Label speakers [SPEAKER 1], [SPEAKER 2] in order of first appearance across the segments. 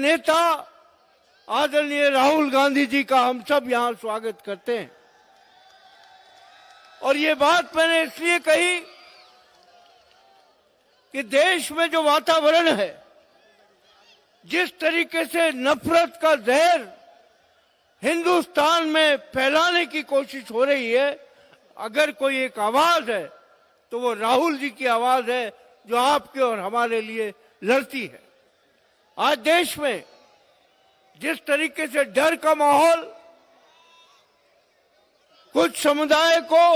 [SPEAKER 1] नेता आदरणीय राहुल गांधी जी का हम सब यहां स्वागत करते हैं। और ये बात मैंने इसलिए कही कि देश में जो वातावरण है, जिस तरीके से नफरत का जहर हिंदुस्तान में फैलाने की कोशिश हो रही है, अगर कोई एक आवाज है तो वो राहुल जी की आवाज है, जो आपके और हमारे लिए लड़ती है। आज देश में जिस तरीके से डर का माहौल, कुछ समुदाय को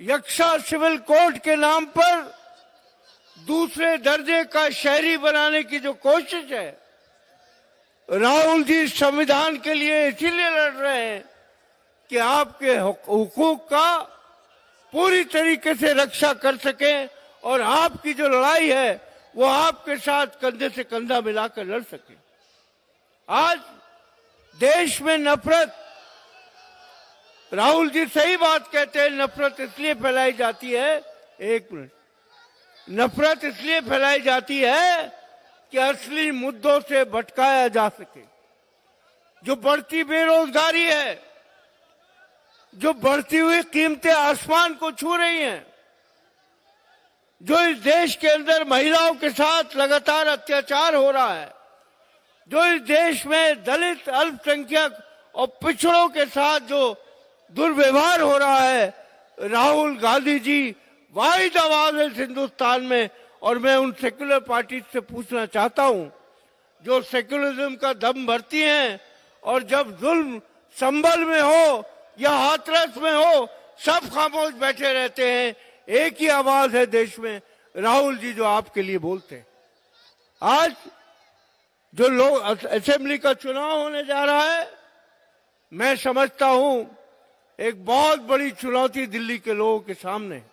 [SPEAKER 1] यक्षा सिविल कोड के नाम पर दूसरे दर्जे का शहरी बनाने की जो कोशिश है, राहुल जी संविधान के लिए इसीलिए लड़ रहे हैं कि आपके हुकूक का पूरी तरीके से रक्षा कर सकें और आपकी जो लड़ाई है वो आपके साथ कंधे से कंधा मिलाकर लड़ सके। आज देश में नफरत, राहुल जी सही बात कहते हैं, नफरत इसलिए फैलाई जाती है, एक मिनट, नफरत इसलिए फैलाई जाती है कि असली मुद्दों से भटकाया जा सके। जो बढ़ती बेरोजगारी है, जो बढ़ती हुई कीमतें आसमान को छू रही हैं, जो इस देश के अंदर महिलाओं के साथ लगातार अत्याचार हो रहा है, जो इस देश में दलित, अल्पसंख्यक और पिछड़ों के साथ जो दुर्व्यवहार हो रहा है, राहुल गांधी जी वाहिद आवाज है हिंदुस्तान में। और मैं उन सेक्युलर पार्टी से पूछना चाहता हूं जो सेक्युलरिज्म का दम भरती हैं और जब जुल्म संभल में हो या हाथरस में हो सब खामोश बैठे रहते हैं। एक ही आवाज है देश में, राहुल जी जो आपके लिए बोलते हैं। आज जो लोग असेंबली का चुनाव होने जा रहा है, मैं समझता हूं एक बहुत बड़ी चुनौती दिल्ली के लोगों के सामने है।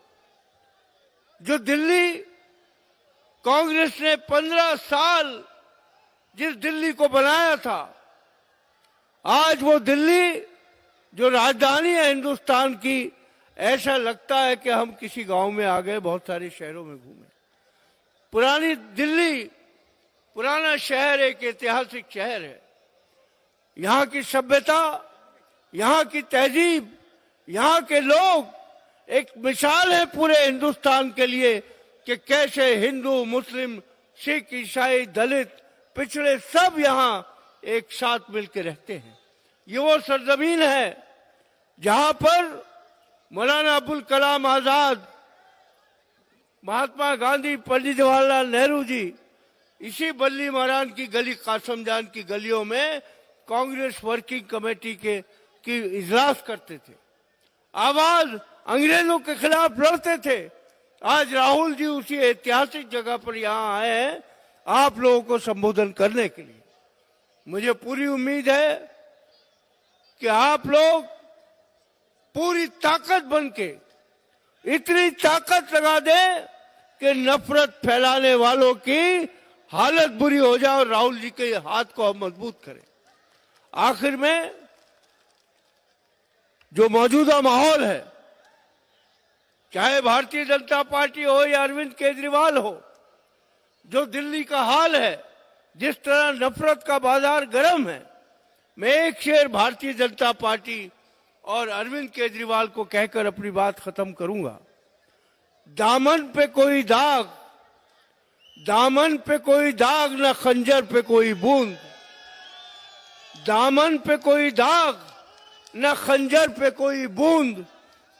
[SPEAKER 1] जो दिल्ली कांग्रेस ने 15 साल जिस दिल्ली को बनाया था, आज वो दिल्ली जो राजधानी है हिंदुस्तान की, ऐसा लगता है कि हम किसी गांव में आ गए, बहुत सारे शहरों में घूमे। पुरानी दिल्ली, पुराना शहर एक ऐतिहासिक शहर है। यहाँ की सभ्यता, यहाँ की तहजीब, यहाँ के लोग एक मिसाल है पूरे हिंदुस्तान के लिए कि कैसे हिंदू, मुस्लिम, सिख, ईसाई, दलित, पिछड़े सब यहाँ एक साथ मिलकर रहते हैं। ये वो सरजमीन है जहां पर मौलाना अबुल कलाम आजाद, महात्मा गांधी, पंडित जवाहरलाल नेहरू जी इसी बल्ली महारान की गली, कासम जान की गलियों में कांग्रेस वर्किंग कमेटी की इजलास करते थे, आवाज अंग्रेजों के खिलाफ लड़ते थे। आज राहुल जी उसी ऐतिहासिक जगह पर यहाँ आए हैं आप लोगों को संबोधन करने के लिए। मुझे पूरी उम्मीद है कि आप लोग पूरी ताकत बनके इतनी ताकत लगा दें कि नफरत फैलाने वालों की हालत बुरी हो जाए और राहुल जी के हाथ को हम मजबूत करें। आखिर में जो मौजूदा माहौल है, चाहे भारतीय जनता पार्टी हो या अरविंद केजरीवाल हो, जो दिल्ली का हाल है, जिस तरह नफरत का बाजार गर्म है, मैं एक शेर भारतीय जनता पार्टी और अरविंद केजरीवाल को कहकर अपनी बात खत्म करूंगा। दामन पे कोई दाग, दामन पे कोई दाग, न खंजर पे कोई बूंद। दामन पे कोई दाग, न खंजर पे कोई बूंद।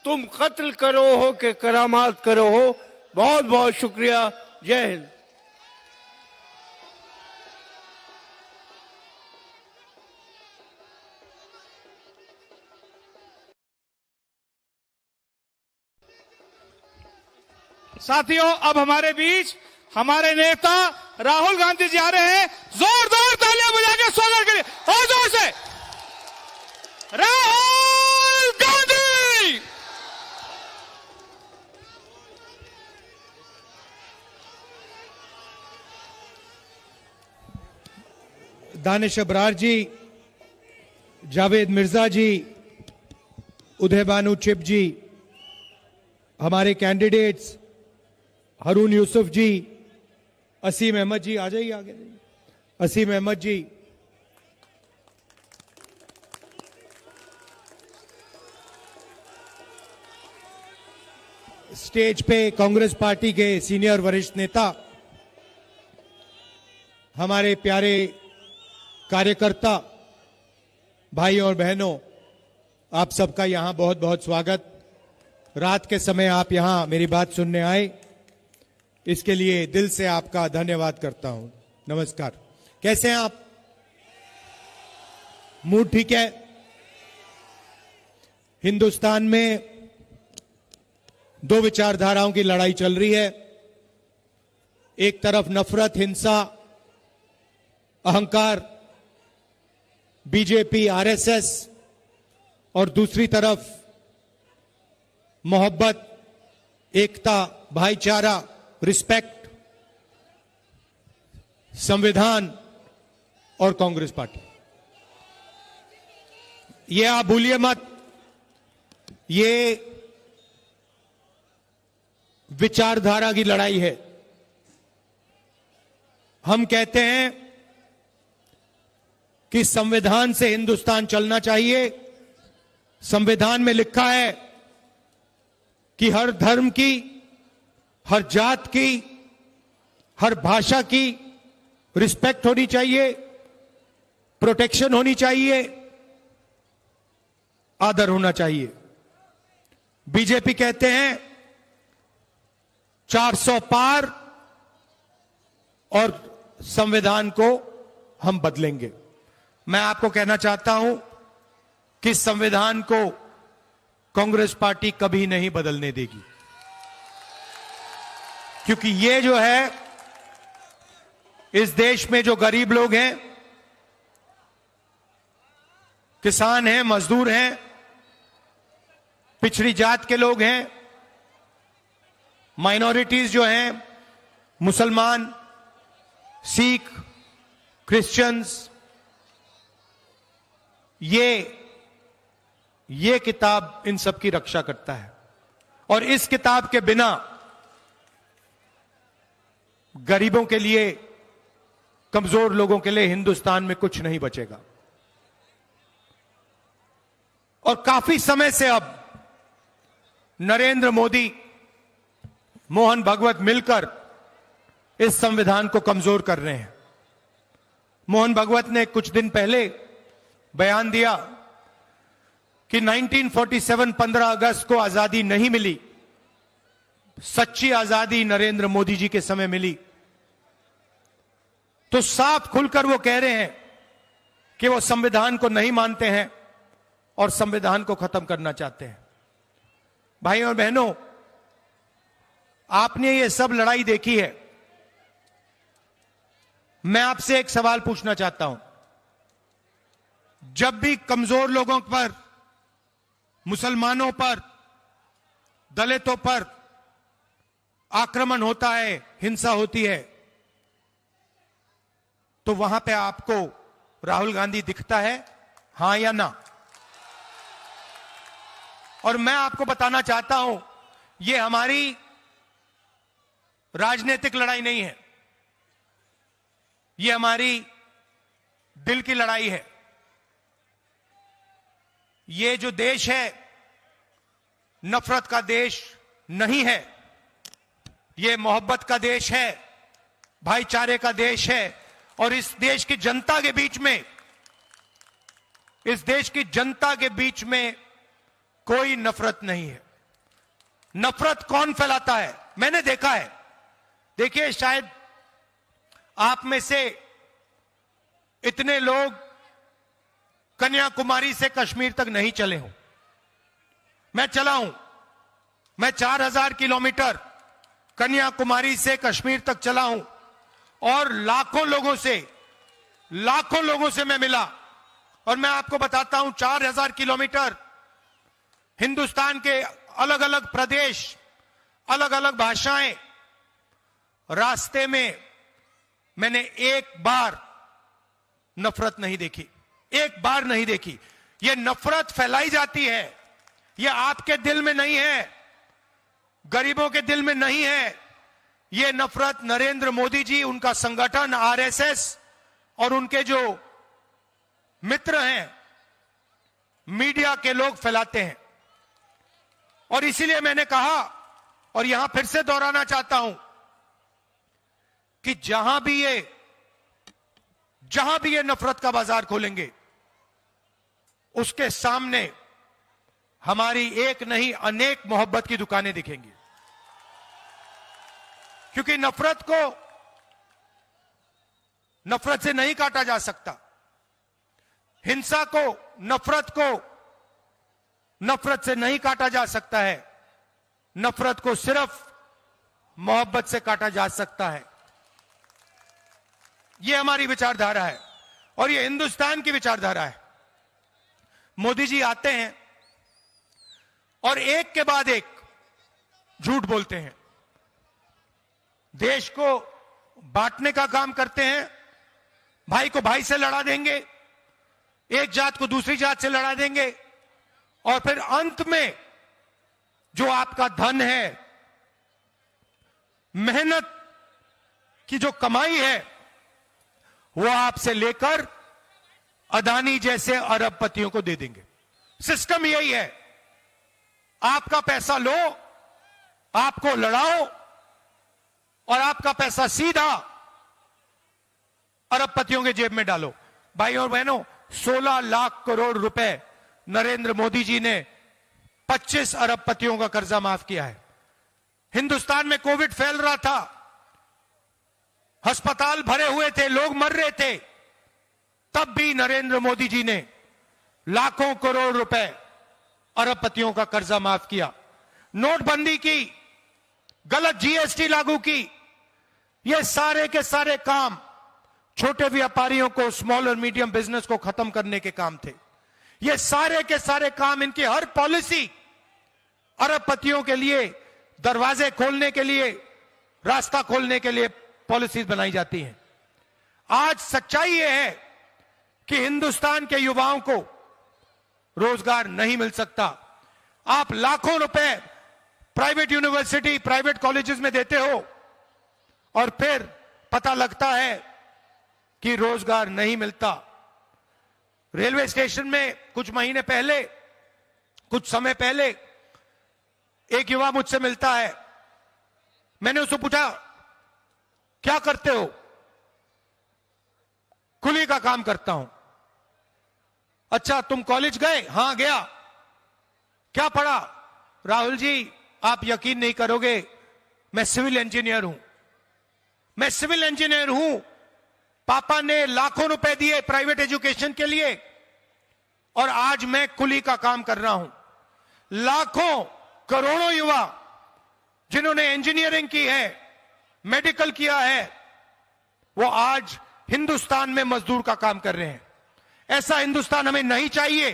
[SPEAKER 1] तुम कत्ल करो हो कि करामात करो हो। बहुत बहुत शुक्रिया। जय हिंद।
[SPEAKER 2] साथियों, अब हमारे बीच हमारे नेता राहुल गांधी जी आ रहे हैं। जोरदार तालियां बजा के स्वागत करिए और जोर से। राहुल गांधी।
[SPEAKER 3] दानिश अबरार जी, जावेद मिर्जा जी, उदय बानू चिप जी, हमारे कैंडिडेट्स हारून यूसुफ जी, असीम अहमद जी, आ जाइए आगे। असीम अहमद जी, स्टेज पे कांग्रेस पार्टी के सीनियर वरिष्ठ नेता, हमारे प्यारे कार्यकर्ता भाई और बहनों, आप सबका यहां बहुत बहुत स्वागत। रात के समय आप यहां मेरी बात सुनने आए, इसके लिए दिल से आपका धन्यवाद करता हूं। नमस्कार। कैसे हैं आप? मूड ठीक है? हिंदुस्तान में दो विचारधाराओं की लड़ाई चल रही है। एक तरफ नफरत, हिंसा, अहंकार, बीजेपी, आरएसएस, और दूसरी तरफ मोहब्बत, एकता, भाईचारा, रिस्पेक्ट, संविधान और कांग्रेस पार्टी। ये आप भूलिए मत, ये विचारधारा की लड़ाई है। हम कहते हैं कि संविधान से हिंदुस्तान चलना चाहिए। संविधान में लिखा है कि हर धर्म की, हर जात की, हर भाषा की रिस्पेक्ट होनी चाहिए, प्रोटेक्शन होनी चाहिए, आदर होना चाहिए। बीजेपी कहते हैं 400 पार और संविधान को हम बदलेंगे। मैं आपको कहना चाहता हूं कि संविधान को कांग्रेस पार्टी कभी नहीं बदलने देगी, क्योंकि ये जो है, इस देश में जो गरीब लोग हैं, किसान हैं, मजदूर हैं, पिछड़ी जात के लोग हैं, माइनॉरिटीज जो हैं, मुसलमान, सिख, क्रिश्चियंस, ये किताब इन सब की रक्षा करता है। और इस किताब के बिना गरीबों के लिए, कमजोर लोगों के लिए हिंदुस्तान में कुछ नहीं बचेगा। और काफी समय से अब नरेंद्र मोदी, मोहन भागवत मिलकर इस संविधान को कमजोर कर रहे हैं। मोहन भागवत ने कुछ दिन पहले बयान दिया कि 1947 15 अगस्त को आजादी नहीं मिली, सच्ची आजादी नरेंद्र मोदी जी के समय मिली। तो साफ खुलकर वो कह रहे हैं कि वो संविधान को नहीं मानते हैं और संविधान को खत्म करना चाहते हैं। भाई और बहनों, आपने ये सब लड़ाई देखी है। मैं आपसे एक सवाल पूछना चाहता हूं। जब भी कमजोर लोगों पर, मुसलमानों पर, दलितों पर आक्रमण होता है, हिंसा होती है, तो वहां पे आपको राहुल गांधी दिखता है, हां या ना? और मैं आपको बताना चाहता हूं, ये हमारी राजनीतिक लड़ाई नहीं है, ये हमारी दिल की लड़ाई है। ये जो देश है, नफरत का देश नहीं है, ये मोहब्बत का देश है, भाईचारे का देश है। और इस देश की जनता के बीच में, इस देश की जनता के बीच में कोई नफरत नहीं है। नफरत कौन फैलाता है? मैंने देखा है। देखिए, शायद आप में से इतने लोग कन्याकुमारी से कश्मीर तक नहीं चले हों। मैं चला हूं। मैं 4000 किलोमीटर कन्याकुमारी से कश्मीर तक चला हूं और लाखों लोगों से मैं मिला। और मैं आपको बताता हूं, 4000 किलोमीटर हिंदुस्तान के अलग अलग प्रदेश, अलग अलग भाषाएं, रास्ते में मैंने एक बार नफरत नहीं देखी, एक बार नहीं देखी। ये नफरत फैलाई जाती है, ये आपके दिल में नहीं है, गरीबों के दिल में नहीं है। ये नफरत नरेंद्र मोदी जी, उनका संगठन आरएसएस और उनके जो मित्र हैं मीडिया के लोग फैलाते हैं। और इसीलिए मैंने कहा और यहां फिर से दोहराना चाहता हूं कि जहां भी ये नफरत का बाजार खोलेंगे उसके सामने हमारी एक नहीं अनेक मोहब्बत की दुकानें दिखेंगी। क्योंकि नफरत से नहीं काटा जा सकता। हिंसा को, नफरत से नहीं काटा जा सकता है। नफरत को सिर्फ मोहब्बत से काटा जा सकता है। यह हमारी विचारधारा है और यह हिंदुस्तान की विचारधारा है। मोदी जी आते हैं और एक के बाद एक झूठ बोलते हैं, देश को बांटने का काम करते हैं, भाई को भाई से लड़ा देंगे, एक जात को दूसरी जात से लड़ा देंगे और फिर अंत में जो आपका धन है, मेहनत की जो कमाई है, वो आपसे लेकर अदानी जैसे अरबपतियों को दे देंगे। सिस्टम यही है, आपका पैसा लो, आपको लड़ाओ और आपका पैसा सीधा अरबपतियों के जेब में डालो। भाई और बहनों, 16 लाख करोड़ रुपए नरेंद्र मोदी जी ने 25 अरबपतियों का कर्जा माफ किया है। हिंदुस्तान में कोविड फैल रहा था, अस्पताल भरे हुए थे, लोग मर रहे थे, तब भी नरेंद्र मोदी जी ने लाखों करोड़ रुपए अरबपतियों का कर्जा माफ किया। नोटबंदी की, गलत जीएसटी लागू की, ये सारे के सारे काम छोटे व्यापारियों को, स्मॉल और मीडियम बिजनेस को खत्म करने के काम थे। ये सारे के सारे काम, इनकी हर पॉलिसी अरबपतियों के लिए दरवाजे खोलने के लिए, रास्ता खोलने के लिए पॉलिसीज बनाई जाती हैं। आज सच्चाई यह है कि हिंदुस्तान के युवाओं को रोजगार नहीं मिल सकता। आप लाखों रुपए प्राइवेट यूनिवर्सिटी, प्राइवेट कॉलेजेस में देते हो और फिर पता लगता है कि रोजगार नहीं मिलता। रेलवे स्टेशन में कुछ महीने पहले, कुछ समय पहले एक युवा मुझसे मिलता है। मैंने उससे पूछा, क्या करते हो? कुली का काम करता हूं। अच्छा, तुम कॉलेज गए? हां गया। क्या पढ़ा? राहुल जी, आप यकीन नहीं करोगे, मैं सिविल इंजीनियर हूं। मैं सिविल इंजीनियर हूं। पापा ने लाखों रुपए दिए प्राइवेट एजुकेशन के लिए और आज मैं कुली का काम कर रहा हूं। लाखों करोड़ों युवा जिन्होंने इंजीनियरिंग की है, मेडिकल किया है, वो आज हिंदुस्तान में मजदूर का काम कर रहे हैं। ऐसा हिंदुस्तान हमें नहीं चाहिए।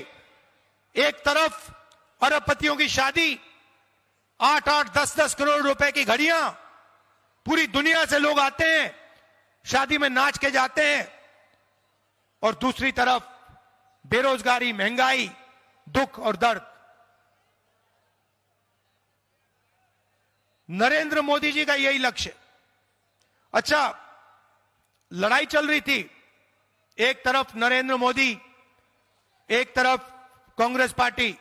[SPEAKER 3] एक तरफ अरबपतियों की शादी, 8-8, 10-10 करोड़ रुपए की घड़ियां, पूरी दुनिया से लोग आते हैं, शादी में नाच के जाते हैं, और दूसरी तरफ बेरोजगारी, महंगाई, दुख और दर्द। नरेंद्र मोदी जी का यही लक्ष्य। अच्छा, लड़ाई चल रही थी, एक तरफ नरेंद्र मोदी, एक तरफ कांग्रेस पार्टी,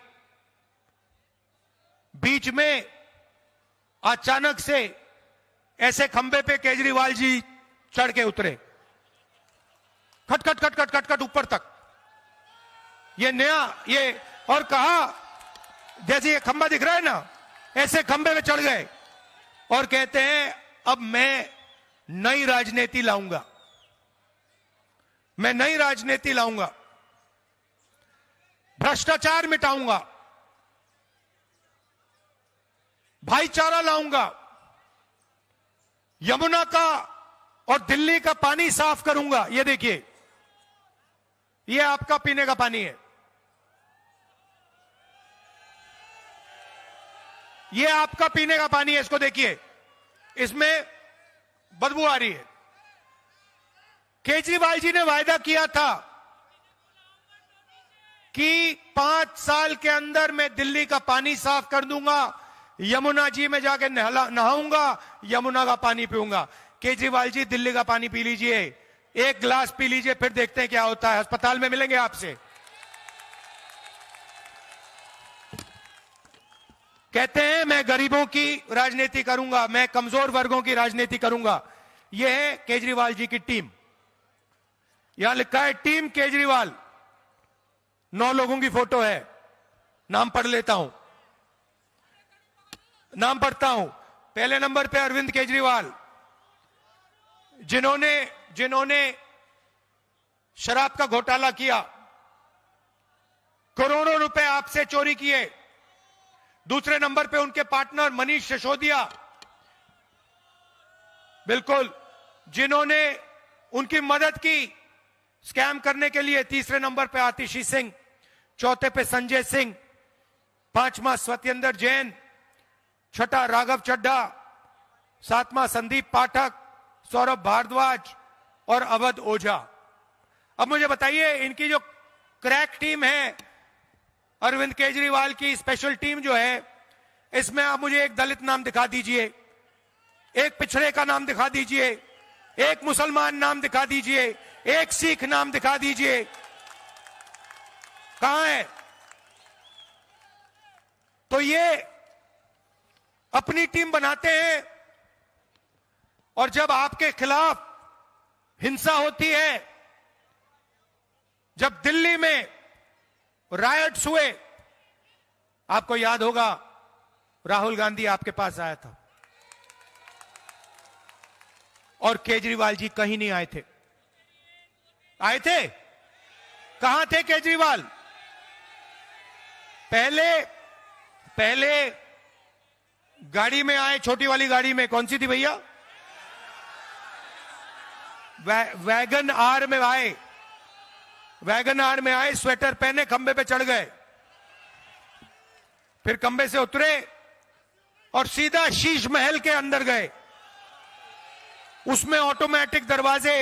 [SPEAKER 3] बीच में अचानक से ऐसे खंबे पे केजरीवाल जी चढ़ के उतरे, खट खट खट खट खट खट ऊपर तक, ये नया, ये, और कहा, जैसे ये खंबा दिख रहा है ना, ऐसे खंबे पे चढ़ गए और कहते हैं अब मैं नई राजनीति लाऊंगा, मैं नई राजनीति लाऊंगा, भ्रष्टाचार मिटाऊंगा, भाईचारा लाऊंगा, यमुना का और दिल्ली का पानी साफ करूंगा। ये देखिए, ये आपका पीने का पानी है, ये आपका पीने का पानी है, इसको देखिए, इसमें बदबू आ रही है। केजरीवाल जी ने वायदा किया था कि 5 साल के अंदर मैं दिल्ली का पानी साफ कर दूंगा, यमुना जी में जाके नहाऊंगा, यमुना का पानी पीऊंगा। केजरीवाल जी, दिल्ली का पानी पी लीजिए, एक गिलास पी लीजिए, फिर देखते हैं क्या होता है। अस्पताल में मिलेंगे आपसे। कहते हैं मैं गरीबों की राजनीति करूंगा, मैं कमजोर वर्गों की राजनीति करूंगा। यह है केजरीवाल जी की टीम। यहां लिखा है टीम केजरीवाल, 9 लोगों की फोटो है। नाम पढ़ लेता हूं, नाम पढ़ता हूं। पहले नंबर पे अरविंद केजरीवाल, जिन्होंने शराब का घोटाला किया, करोड़ों रुपए आपसे चोरी किए। दूसरे नंबर पे उनके पार्टनर मनीष सिसोदिया, बिल्कुल, जिन्होंने उनकी मदद की स्कैम करने के लिए। तीसरे नंबर पे आतिशी सिंह, चौथे पे संजय सिंह, पांचवा सत्येंद्र जैन, छठा राघव चड्ढा, सातवां संदीप पाठक, सौरभ भारद्वाज और अवध ओझा। अब मुझे बताइए, इनकी जो क्रैक टीम है, अरविंद केजरीवाल की स्पेशल टीम जो है, इसमें आप मुझे एक दलित नाम दिखा दीजिए, एक पिछड़े का नाम दिखा दीजिए, एक मुसलमान नाम दिखा दीजिए, एक सिख नाम दिखा दीजिए। कहां है? तो ये अपनी टीम बनाते हैं, और जब आपके खिलाफ हिंसा होती है, जब दिल्ली में रायट्स हुए, आपको याद होगा राहुल गांधी आपके पास आया था और केजरीवाल जी कहीं नहीं आए थे। आए थे? कहां थे केजरीवाल? पहले गाड़ी में आए, छोटी वाली गाड़ी में। कौन सी थी भैया? वैगन आर में आए। वैगन आर में आए, स्वेटर पहने, खंबे पे चढ़ गए, फिर खंबे से उतरे और सीधा शीश महल के अंदर गए। उसमें ऑटोमेटिक दरवाजे,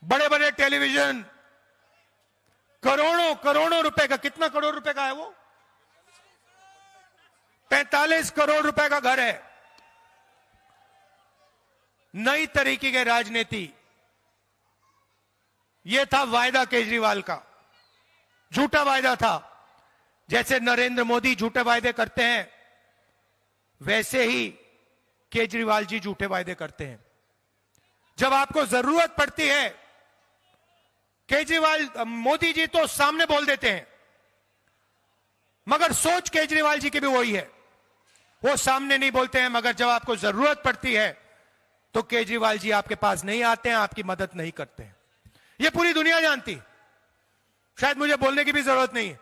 [SPEAKER 3] बड़े बड़े टेलीविजन, करोड़ों रुपए का, कितना करोड़ रुपए का है वो? 45 करोड़ रुपए का घर है। नई तरीके की राजनीति। यह था वायदा केजरीवाल का, झूठा वायदा था। जैसे नरेंद्र मोदी झूठे वायदे करते हैं, वैसे ही केजरीवाल जी झूठे वायदे करते हैं। जब आपको जरूरत पड़ती है, मोदी जी तो सामने बोल देते हैं, मगर सोच केजरीवाल जी की भी वही है। वो सामने नहीं बोलते हैं, मगर जब आपको जरूरत पड़ती है तो केजरीवाल जी आपके पास नहीं आते हैं, आपकी मदद नहीं करते हैं। ये पूरी दुनिया जानती, शायद मुझे बोलने की भी जरूरत नहीं है।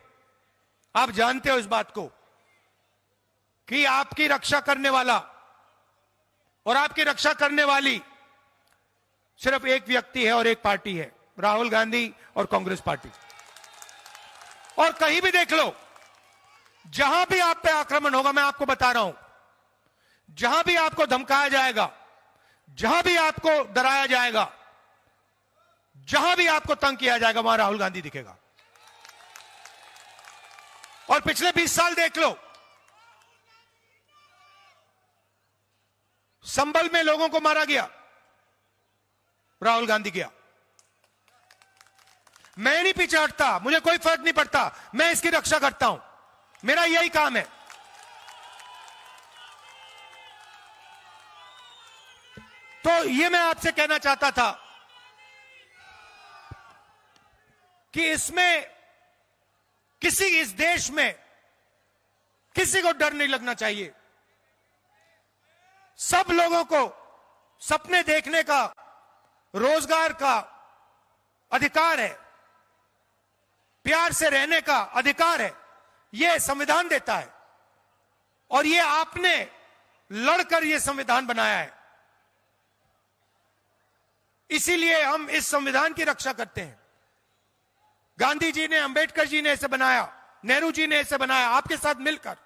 [SPEAKER 3] आप जानते हो इस बात को कि आपकी रक्षा करने वाला और आपकी रक्षा करने वाली सिर्फ एक व्यक्ति है और एक पार्टी है, राहुल गांधी और कांग्रेस पार्टी। और कहीं भी देख लो, जहां भी आप पे आक्रमण होगा, मैं आपको बता रहा हूं, जहां भी आपको धमकाया जाएगा, जहां भी आपको डराया जाएगा, जहां भी आपको तंग किया जाएगा, वहां राहुल गांधी दिखेगा। और पिछले 20 साल देख लो, संभल में लोगों को मारा गया, राहुल गांधी गया। मैं नहीं पीछे हटता, मुझे कोई फर्क नहीं पड़ता, मैं इसकी रक्षा करता हूं, मेरा यही काम है। तो ये मैं आपसे कहना चाहता था कि इसमें इस देश में किसी को डर नहीं लगना चाहिए। सब लोगों को सपने देखने का, रोजगार का अधिकार है, प्यार से रहने का अधिकार है, यह संविधान देता है। और ये आपने लड़कर यह संविधान बनाया है, इसीलिए हम इस संविधान की रक्षा करते हैं। गांधी जी ने, अंबेडकर जी ने इसे बनाया, नेहरू जी ने इसे बनाया, आपके साथ मिलकर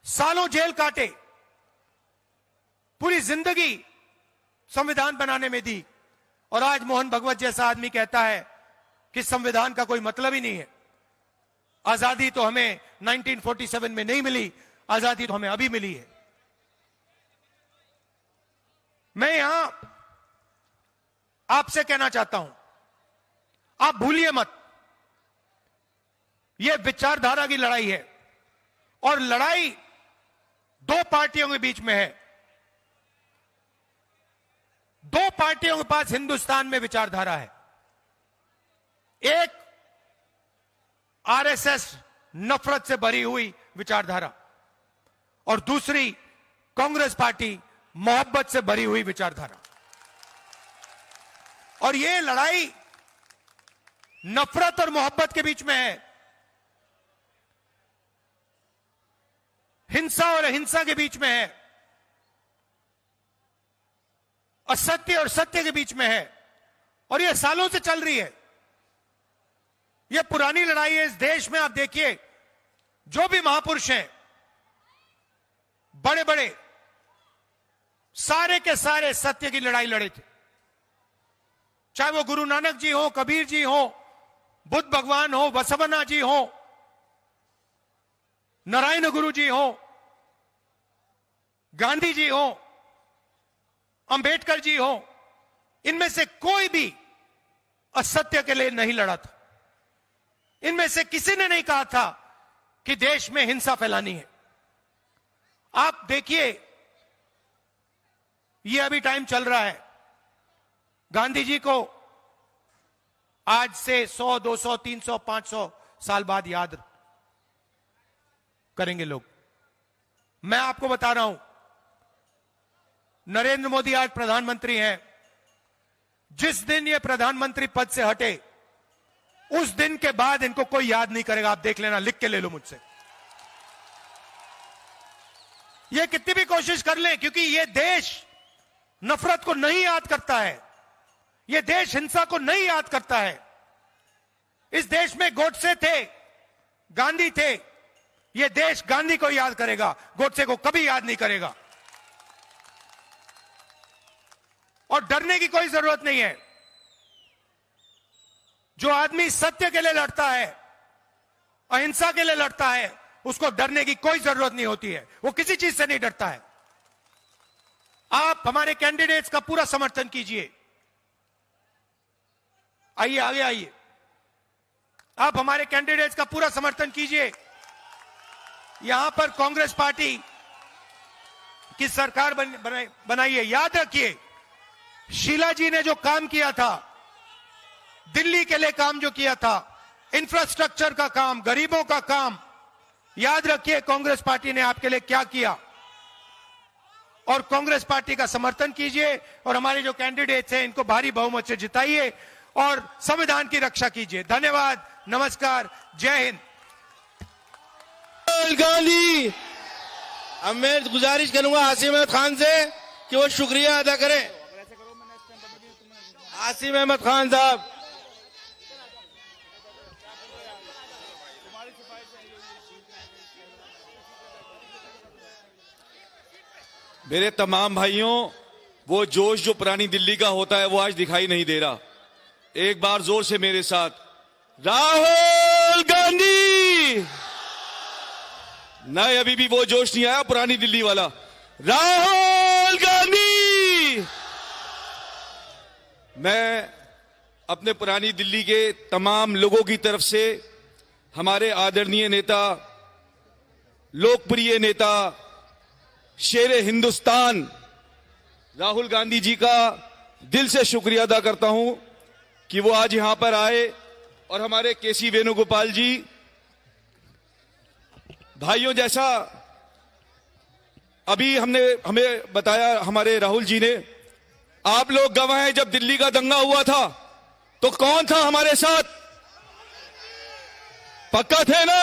[SPEAKER 3] सालों जेल काटे, पूरी जिंदगी संविधान बनाने में दी। और आज मोहन भगवत जैसा आदमी कहता है कि संविधान का कोई मतलब ही नहीं है। आजादी तो हमें 1947 में नहीं मिली, आजादी तो हमें अभी मिली है। मैं यहां आपसे कहना चाहता हूं, आप भूलिए मत, यह विचारधारा की लड़ाई है और लड़ाई दो पार्टियों के बीच में है। दो पार्टियों के पास हिंदुस्तान में विचारधारा है। एक आरएसएस नफरत से भरी हुई विचारधारा और दूसरी कांग्रेस पार्टी मोहब्बत से भरी हुई विचारधारा। और यह लड़ाई नफरत और मोहब्बत के बीच में है, हिंसा और अहिंसा के बीच में है, असत्य और सत्य के बीच में है और यह सालों से चल रही है। यह पुरानी लड़ाई है इस देश में। आप देखिए, जो भी महापुरुष हैं, बड़े बड़े, सारे के सारे सत्य की लड़ाई लड़े थे। चाहे वो गुरु नानक जी हो, कबीर जी हो, बुद्ध भगवान हो, बसवन्ना जी हो, नारायण गुरु जी हो, गांधी जी हो, अंबेडकर जी हो, इनमें से कोई भी असत्य के लिए नहीं लड़ा था। इनमें से किसी ने नहीं कहा था कि देश में हिंसा फैलानी है। आप देखिए, ये अभी टाइम चल रहा है, गांधी जी को आज से 100, 200, 300, 500 साल बाद याद करेंगे लोग। मैं आपको बता रहा हूं, नरेंद्र मोदी आज प्रधानमंत्री हैं। जिस दिन ये प्रधानमंत्री पद से हटे, उस दिन के बाद इनको कोई याद नहीं करेगा। आप देख लेना, लिख के ले लो मुझसे। ये कितनी भी कोशिश कर लें, क्योंकि ये देश नफरत को नहीं याद करता है, ये देश हिंसा को नहीं याद करता है। इस देश में गोडसे थे, गांधी थे। ये देश गांधी को याद करेगा, गोडसे को कभी याद नहीं करेगा। और डरने की कोई जरूरत नहीं है। जो आदमी सत्य के लिए लड़ता है, अहिंसा के लिए लड़ता है, उसको डरने की कोई जरूरत नहीं होती है। वो किसी चीज से नहीं डरता है। आप हमारे कैंडिडेट्स का पूरा समर्थन कीजिए। आइए, आगे आइए। आप हमारे कैंडिडेट्स का पूरा समर्थन कीजिए। यहां पर कांग्रेस पार्टी की सरकार बनाई है। याद रखिए, शीला जी ने जो काम किया था, दिल्ली के लिए काम जो किया था, इंफ्रास्ट्रक्चर का काम, गरीबों का काम, याद रखिए कांग्रेस पार्टी ने आपके लिए क्या किया। और कांग्रेस पार्टी का समर्थन कीजिए और हमारे जो कैंडिडेट्स हैं इनको भारी बहुमत से जिताइए और संविधान की रक्षा कीजिए। धन्यवाद, नमस्कार, जय हिंद।
[SPEAKER 4] गांधी, अब मैं गुजारिश करूंगा आसिम अहमद खान से कि वो शुक्रिया अदा करें। आसिम अहमद खान साहब, मेरे तमाम भाइयों, वो जोश जो पुरानी दिल्ली का होता है वो आज दिखाई नहीं दे रहा। एक बार जोर से मेरे साथ, राहुल गांधी। नहीं, अभी भी वो जोश नहीं आया पुरानी दिल्ली वाला। राहुल गांधी। मैं अपने पुरानी दिल्ली के तमाम लोगों की तरफ से हमारे आदरणीय नेता, लोकप्रिय नेता, शेर हिंदुस्तान राहुल गांधी जी का दिल से शुक्रिया अदा करता हूं कि वो आज यहां पर आए। और हमारे केसी वेणुगोपाल जी, भाइयों, जैसा अभी हमें बताया हमारे राहुल जी ने, आप लोग गवाह हैं, जब दिल्ली का दंगा हुआ था तो कौन था हमारे साथ? पक्का थे ना?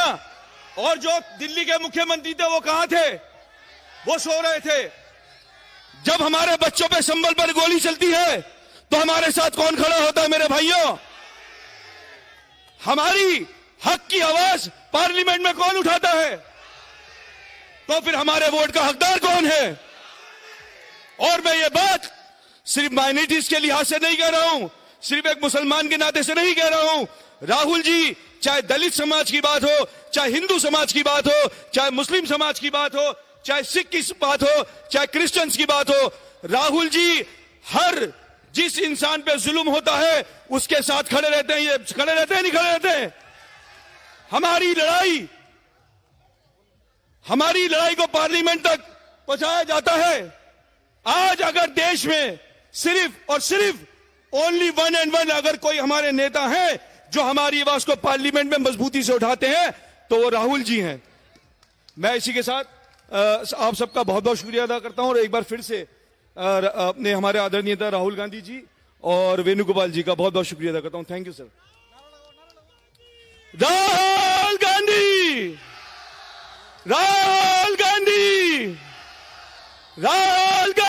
[SPEAKER 4] और जो दिल्ली के मुख्यमंत्री थे वो कहां थे? वो सो रहे थे। जब हमारे बच्चों पे संबल पर गोली चलती है तो हमारे साथ कौन खड़ा होता है? मेरे भाइयों, हमारी हक की आवाज पार्लियामेंट में कौन उठाता है? तो फिर हमारे वोट का हकदार कौन है? और मैं ये बात सिर्फ माइनॉरिटीज के लिहाज से नहीं कह रहा हूं, सिर्फ एक मुसलमान के नाते से नहीं कह रहा हूं। राहुल जी, चाहे दलित समाज की बात हो, चाहे हिंदू समाज की बात हो, चाहे मुस्लिम समाज की बात हो, चाहे सिख की बात हो, चाहे क्रिश्चियंस की बात हो, राहुल जी हर जिस इंसान पे जुल्म होता है उसके साथ खड़े रहते हैं। ये खड़े रहते हैं, नहीं खड़े रहते हैं? हमारी लड़ाई को पार्लियामेंट तक पहुंचाया जाता है। आज अगर देश में सिर्फ और सिर्फ ओनली वन एंड वन अगर कोई हमारे नेता हैं जो हमारी आवाज को पार्लियामेंट में मजबूती से उठाते हैं तो वो राहुल जी हैं। मैं इसी के साथ आप सबका बहुत बहुत शुक्रिया अदा करता हूं और एक बार फिर से अपने हमारे आदरणीय नेता राहुल गांधी जी और वेणुगोपाल जी का बहुत बहुत शुक्रिया अदा करता हूं। Thank you sir. Rahul Gandhi, Rahul Gandhi, Rahul